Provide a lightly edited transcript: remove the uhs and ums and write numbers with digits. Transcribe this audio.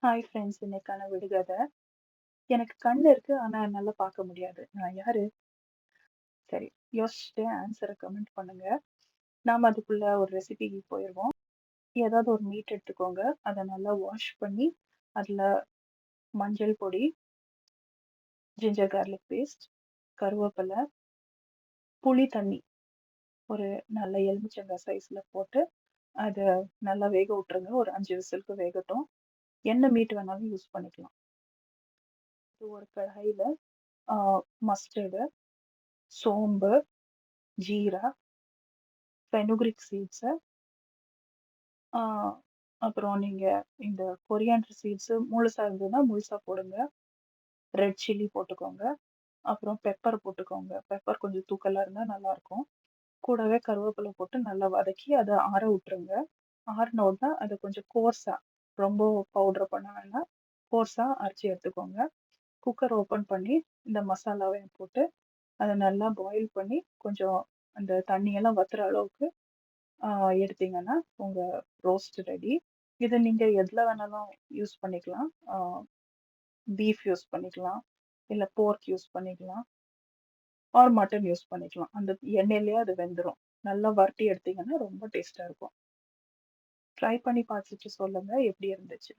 Hi friends, இன்னைக்கான விடுகதை. எனக்கு கண் இருக்கு, ஆனா என்னால பார்க்க முடியாது. நான் யாரு? சரி, யோசிச்சுட்டு ஆன்ஸர கமெண்ட் பண்ணுங்க. நாம அதுக்குள்ள ஒரு ரெசிபிக்கு போயிருவோம். ஏதாவது ஒரு மீட் எடுத்துக்கோங்க. அத நல்லா வாஷ் பண்ணி, அதுல மஞ்சள் பொடி, ஜிஞ்சர் கார்லிக் பேஸ்ட், கருவேப்பில, புளி தண்ணி ஒரு நல்ல எலுமிச்சங்காய் சைஸ்ல போட்டு, அத நல்லா வேக விட்டுருங்க. ஒரு 5 விசிலுக்கு வேகட்டும். என்ன மீட் வேணாலும் யூஸ் பண்ணிக்கலாம். இது ஒரு கடாயில ஆ மஸ்டர்டு, சோம்பு, ஜீரா, ஃபெனுக்ரிக் சீட்ஸு, ஆ அப்புறம் நீங்க இந்த கொரியாண்டர் சீட்ஸு முழுசா இருந்ததுன்னா முழுசா போடுங்க. ரெட் சில்லி போட்டுக்கோங்க. அப்புறம் பெப்பர் போட்டுக்கோங்க. பெப்பர் கொஞ்சம் தூக்கலா இருந்தா நல்லாருக்கும். கூடவே கருவேப்பில போட்டு நல்லா வதக்கி அத ஆற விட்டுருங்க. ஆறுன உடனே அத கொஞ்சம் கோர்ஸா, ரொம்ப பவுடர் பண்ண வேண்டாம். கோர்ஸா அரைச்சு எடுத்துக்கோங்க. குக்கர் ஓப்பன் பண்ணி இந்த மசாலாவையும் போட்டு அத நல்லா பாயில் பண்ணி கொஞ்சம் அந்த தண்ணியெல்லாம் வத்துற அளவுக்கு ஆ எடுத்தீங்கன்னா, உங்க ரோஸ்ட் ரெடி. இத நீங்க எதுல வேணாலும் யூஸ் பண்ணிக்கலாம். பீஃப் யூஸ் பண்ணிக்கலாம். இல்ல போர்க் யூஸ் பண்ணிக்கலாம். ஆர் மட்டன் யூஸ் பண்ணிக்கலாம். அந்த எண்ணெயிலேயே அது வெந்துரும். நல்லா வறுத்தி எடுத்தீங்கன்னா, ரொம்ப டேஸ்ட்டா இருக்கும். ட்ரை பண்ணி பார்த்துட்டு சொல்லுங்க எப்படி இருந்துச்சு.